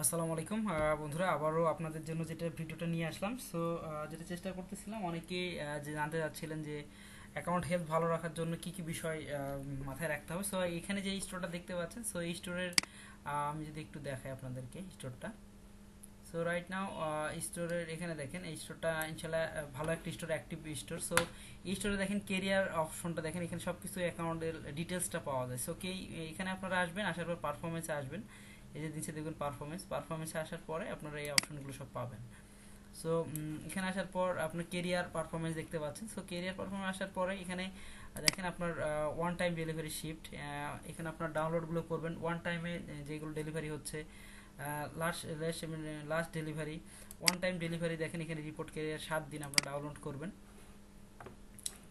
আসসালামু আলাইকুম বন্ধুরা, আবারও আপনাদের জন্য যেটা ভিডিওটা নিয়ে আসলাম। সো যেটা চেষ্টা করতেছিলাম, অনেকেই যে জানতে চাচ্ছিলেন যে অ্যাকাউন্ট হেলথ ভালো রাখার জন্য কি কি বিষয় মাথায় রাখতে হবে। সো এখানে যে স্টোরটা দেখতে পাচ্ছেন, সো এই স্টোরের আমি যদি একটু দেখাই আপনাদেরকে স্টোরটা। সো রাইট নাও স্টোরের এখানে দেখেন, এই স্টোরটা ইনশাল্লাহ ভালো একটা স্টোর, অ্যাক্টিভ স্টোর। সো এই স্টোরে দেখেন কেরিয়ার অপশনটা দেখেন, এখানে সব কিছু অ্যাকাউন্টের ডিটেলসটা পাওয়া যায়। সো এখানে আপনারা আসবেন, আসার পর পারফরমেন্সে আসবেন। এই যে নিচে দেখবেন পারফরমেন্সে আসার পরে আপনারা এই অপশনগুলো সব পাবেন। সো এখানে আসার পর আপনার কেরিয়ার পারফরমেন্স দেখতে পাচ্ছেন। সো কেরিয়ার পারফরমেন্স আসার পরে এখানে দেখেন আপনার ওয়ান টাইম ডেলিভারি শিফট, এখানে আপনার ডাউনলোডগুলো করবেন ওয়ান টাইমে, যেগুলো ডেলিভারি হচ্ছে last last delivery, one time delivery. দেখেন এখানে রিপোর্ট কেরিয়ার 7 দিন আপনারা ডাউনলোড করবেন।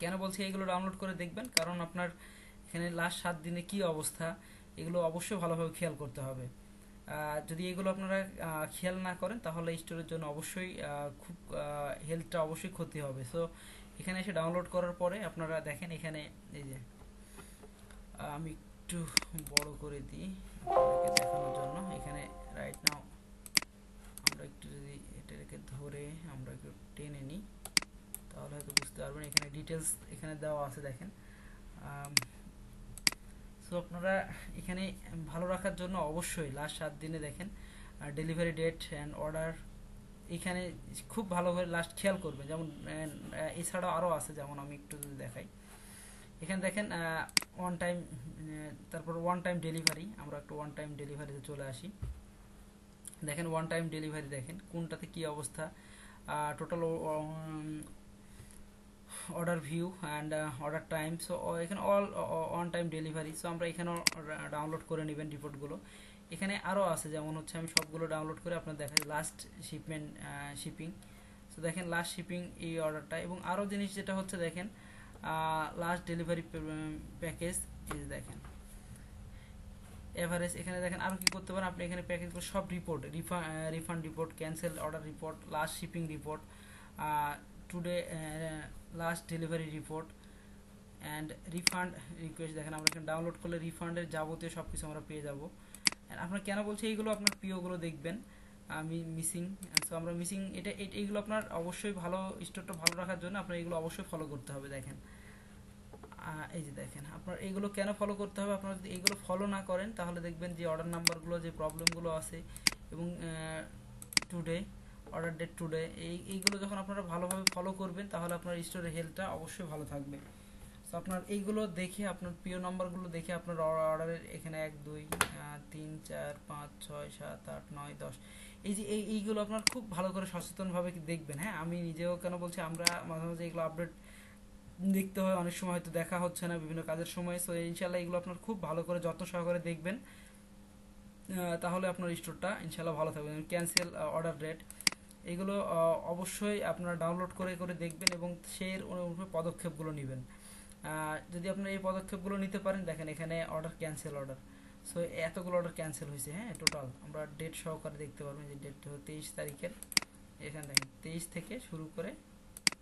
কেন বলছি এইগুলো ডাউনলোড করে দেখবেন, কারণ আপনার এখানে লাস্ট 7 দিনে কি অবস্থা, এগুলো অবশ্যই ভালোভাবে খেয়াল করতে হবে। যদি এগুলো আপনারা খেয়াল না করেন, তাহলে স্টোরের জন্য অবশ্যই খুব হেলথটা অবশ্যই ক্ষতি হবে। সো এখানে এসে ডাউনলোড করার পরে আপনারা দেখেন এখানে, এই যে আমি একটু বড় করে দিই আপনাদেরকে দেখানোর জন্য। এখানে রাইট নাও আমরা একটু যদি এটাকে ধরে আমরা একটু টেনে নিই, তাহলে হয়তো বুঝতে পারবেন। এখানে ডিটেলস এখানে দেওয়া আছে দেখেন। সো আপনারা এখানে ভালো রাখার জন্য অবশ্যই লাস্ট 7 দিনে দেখেন ডেলিভারি ডেট অ্যান্ড অর্ডার, এখানে খুব ভালোভাবে লাস্ট খেয়াল করবেন। যেমন এছাড়াও আরও আছে, যেমন আমি একটু যদি দেখাই, এখানে দেখেন ওয়ান টাইম, তারপর ওয়ান টাইম ডেলিভারি। আমরা একটু ওয়ান টাইম ডেলিভারিতে চলে আসি। দেখেন ওয়ান টাইম ডেলিভারি দেখেন কোনটাতে কি অবস্থা, total order view and order time. So এখানে all on time delivery. So আমরা এখানেও ডাউনলোড করে নেবেন রিপোর্টগুলো। এখানে আরও আছে, যেমন হচ্ছে আমি সবগুলো ডাউনলোড করে আপনার দেখাই। লাস্ট শিপমেন্ট শিপিং, সো দেখেন লাস্ট শিপিং এই অর্ডারটা। এবং আরও জিনিস যেটা হচ্ছে দেখেন লাস্ট ডেলিভারি প্যাকেজ, এই দেখেন এভারেজ। এখানে দেখেন আরও কী করতে পারেন আপনি, এখানে প্যাকেজগুলো সব report, refund report, cancel order report, last shipping report, today last delivery report and refund request. দেখেন আমরা এখানে ডাউনলোড করলে রিফান্ডের যাবতীয় সব কিছু আমরা পেয়ে যাব। আপনার কেন বলছি এইগুলো, আপনার প্রিয়গুলো দেখবেন আমি মিসিং। সো আমরা মিসিং এইগুলো আপনার অবশ্যই ভালো স্টোরটা ভালো রাখার জন্য আপনার এগুলো অবশ্যই ফলো করতে হবে। দেখেন এই যে দেখেন আপনার এইগুলো কেন ফলো করতে হবে। আপনারা যদি এইগুলো ফলো না করেন, তাহলে দেখবেন যে অর্ডার নাম্বারগুলো, যে প্রবলেমগুলো আছে, এবং টুডে অর্ডার ডেট টুডে, এইগুলো যখন আপনারা ভালোভাবে ফলো করবেন, তাহলে আপনার স্টোরের হেলথটা অবশ্যই ভালো থাকবে। সো আপনার এইগুলো দেখে, আপনার প্রিয় নাম্বারগুলো দেখে আপনার অর্ডারের এখানে 1 2 3 4 5 6 7 8 9 10, এই যে এইগুলো আপনার খুব ভালো করে সচেতনভাবে দেখবেন। হ্যাঁ, আমি নিজেও কেন বলছি, আমরা মাঝে মাঝে এগুলো আপডেট দেখতে হয়, অনেক সময় হয়তো দেখা হচ্ছে না বিভিন্ন কাজের সময়। সো ইনশাল্লাহ এগুলো আপনার খুব ভালো করে যত্ন সহকারে দেখবেন, তাহলে আপনার স্টোরটা ইনশাল্লাহ ভালো থাকবে। ক্যান্সেল অর্ডার রেট, এগুলো অবশ্যই আপনারা ডাউনলোড করে করে দেখবেন এবং সেই অনুযায়ী পদক্ষেপগুলো নেবেন। যদি আপনারা এই পদক্ষেপগুলো নিতে পারেন, দেখেন এখানে অর্ডার ক্যান্সেল অর্ডার। সো এতগুলো অর্ডার ক্যান্সেল হয়েছে। হ্যাঁ, টোটাল আমরা ডেট সহকারে দেখতে পারবেন, যে ডেট 23 তারিখের। এখানে দেখেন 23 থেকে শুরু করে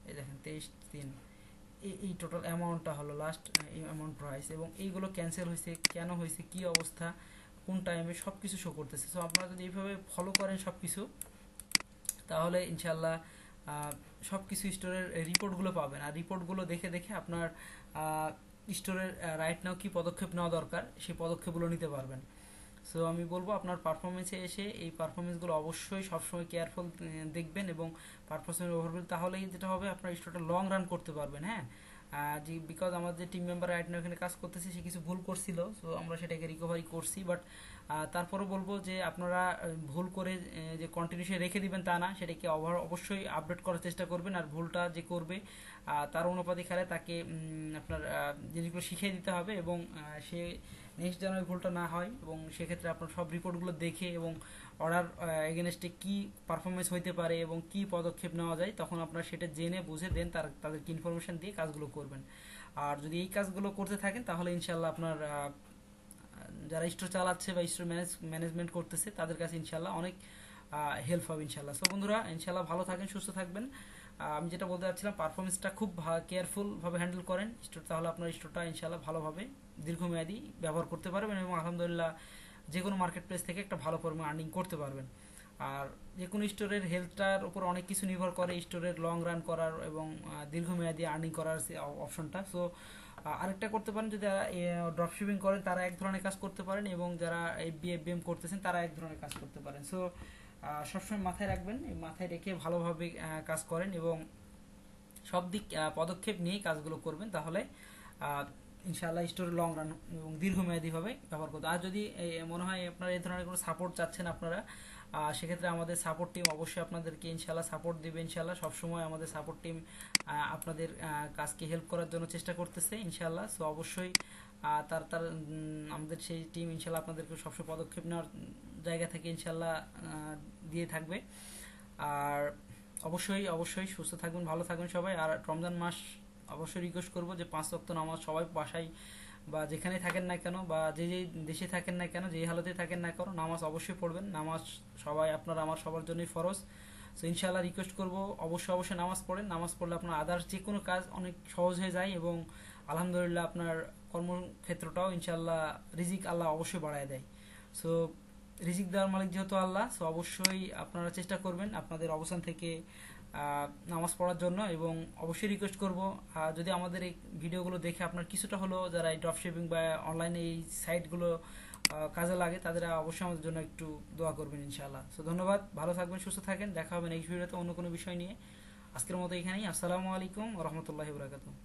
এই দেখেন 23 দিন, এই টোটাল অ্যামাউন্টটা হলো লাস্ট অ্যামাউন্ট প্রাইস। এবং এইগুলো ক্যান্সেল হয়েছে, কেন হয়েছে, কি অবস্থা, কোন টাইমে, সব কিছু শো করতেছে। সো আপনারা যদি এইভাবে ফলো করেন সব কিছু, তাহলে ইনশাল্লাহ সব কিছু স্টোরের রিপোর্টগুলো পাবেন। আর রিপোর্টগুলো দেখে দেখে আপনার স্টোরের রাইট নাও কী পদক্ষেপ নেওয়া দরকার, সেই পদক্ষেপগুলো নিতে পারবেন। সো আমি বলবো আপনার পারফরমেন্সে এসে এই পারফরমেন্সগুলো অবশ্যই সবসময় কেয়ারফুল দেখবেন এবং পারফরমেন্স ওভারভিউ, তাহলেই যেটা হবে আপনার স্টোরটা লং রান করতে পারবেন। হ্যাঁ, যে বিকজ আমাদের যে টিম মেম্বার রাইট নাও এখানে কাজ করতেছে, সে কিছু ভুল করছিল। সো আমরা সেটাকে রিকভারি করছি, বাট তারপরে বলবো যে আপনারা ভুল করে যে কন্টিনিউশন রেখে দিবেন তা না, সেটাকে অবশ্যই আপডেট করার চেষ্টা করবেন। আর ভুলটা যে করবে তার অনুপাতিক হারে তাকে আপনার জিনিসগুলো শিখিয়ে দিতে হবে, এবং সে নেক্সট যেন ওই ভুলটা না হয়। এবং সেক্ষেত্রে আপনার সব রিপোর্টগুলো দেখে এবং অর্ডার এগেনস্টে কী পারফরমেন্স হইতে পারে এবং কী পদক্ষেপ নেওয়া যায়, তখন আপনারা সেটা জেনে বুঝে দেন তাদেরকে ইনফরমেশন দিয়ে কাজগুলো করবেন। আর যদি এই কাজগুলো করতে থাকেন, তাহলে ইনশাল্লাহ আপনার যারা স্টোর চালাচ্ছে বা স্টোর ম্যানেজমেন্ট করতেছে, তাদের কাছে ইনশাল্লাহ অনেক হেল্প হবে ইনশাল্লাহ। সো বন্ধুরা, ইনশাল্লাহ ভালো থাকেন, সুস্থ থাকবেন। আমি যেটা বলতে চাচ্ছিলাম, পারফরমেন্সটা খুব কেয়ারফুলভাবে হ্যান্ডেল করেন স্টোর, তাহলে আপনার স্টোরটা ইনশাল্লাহ ভালোভাবে দীর্ঘমেয়াদী ব্যবহার করতে পারবেন এবং আলহামদুলিল্লাহ যে কোনো মার্কেট প্লেস থেকে একটা ভালো পরিমাণ আর্নিং করতে পারবেন। আর যে কোনো স্টোরের হেলথটার উপর অনেক কিছু নির্ভর করে, স্টোরের লং রান করার এবং দীর্ঘমেয়াদী আর্নিং করার অপশনটা। সো আরেকটা করতে পারেন, যদি ড্রপশিপিং করেন তারা এক ধরনের কাজ করতে পারেন, এবং যারা এফবিএম করতেছেন তারা এক ধরনের কাজ করতে পারেন। সো সবসময় মাথায় রাখবেন, মাথায় রেখে ভালোভাবে কাজ করেন এবং সব দিক পদক্ষেপ নিয়েই কাজগুলো করবেন, তাহলে ইনশাআল্লাহ স্টোরে লং রান এবং দীর্ঘমেয়াদীভাবে ব্যবহার করতে। আর যদি মনে হয় আপনারা এই ধরনের কোনো সাপোর্ট চাচ্ছেন আপনারা, সেক্ষেত্রে আমাদের সাপোর্ট টিম অবশ্যই আপনাদেরকে ইনশাআল্লাহ সাপোর্ট দেবে। ইনশাআল্লাহ সবসময় আমাদের সাপোর্ট টিম আপনাদের কাজকে হেল্প করার জন্য চেষ্টা করতেছে ইনশাআল্লাহ। সো অবশ্যই তার আমাদের সেই টিম ইনশাআল্লাহ আপনাদেরকে সবসময় পদক্ষেপ নেওয়ার জায়গা থেকে ইনশাআল্লাহ দিয়ে থাকবে। আর অবশ্যই সুস্থ থাকবেন, ভালো থাকবেন সবাই। আর রমজান মাস অবশ্যই রিকোয়েস্ট করবো যে 5 ওয়াক্ত নামাজ সবাই বাসায় বা যেখানে থাকেন না কেন, বা যে দেশে থাকেন না কেন, যেই হালতে থাকেন না কেন, নামাজ অবশ্যই পড়বেন। নামাজ সবাই আপনার আমার সবার জন্যই ফরজ। সো ইনশাআল্লাহ রিকোয়েস্ট করবো অবশ্যই নামাজ পড়েন। নামাজ পড়লে আপনার আদার্স যে কোনো কাজ অনেক সহজ হয়ে যায়, এবং আলহামদুলিল্লাহ আপনার কর্মক্ষেত্রটাও ইনশাআল্লাহ রিজিক আল্লাহ অবশ্যই বাড়ায় দেয়। সো রিজিক দেওয়ার মালিক যেহেতু আল্লাহ, সো অবশ্যই আপনারা চেষ্টা করবেন আপনাদের অবস্থান থেকে নামাজ পড়ার জন্য। এবং অবশ্যই রিকোয়েস্ট করব, যদি আমাদের এই ভিডিওগুলো দেখে আপনার কিছুটা হলো, যারা এই ড্রপশিপিং বা অনলাইনে এই সাইটগুলো কাজে লাগে, তাদের অবশ্যই আমাদের জন্য একটু দোয়া করবেন ইনশাআল্লাহ। সো ধন্যবাদ, ভালো থাকবেন, সুস্থ থাকেন, দেখা হবে নেক্সট ভিডিওতে অন্য কোনো বিষয় নিয়ে। আজকের মতো এখানেই। আসসালামু আলাইকুম ওয়া রাহমাতুল্লাহি ওয়া বারাকাতুহু।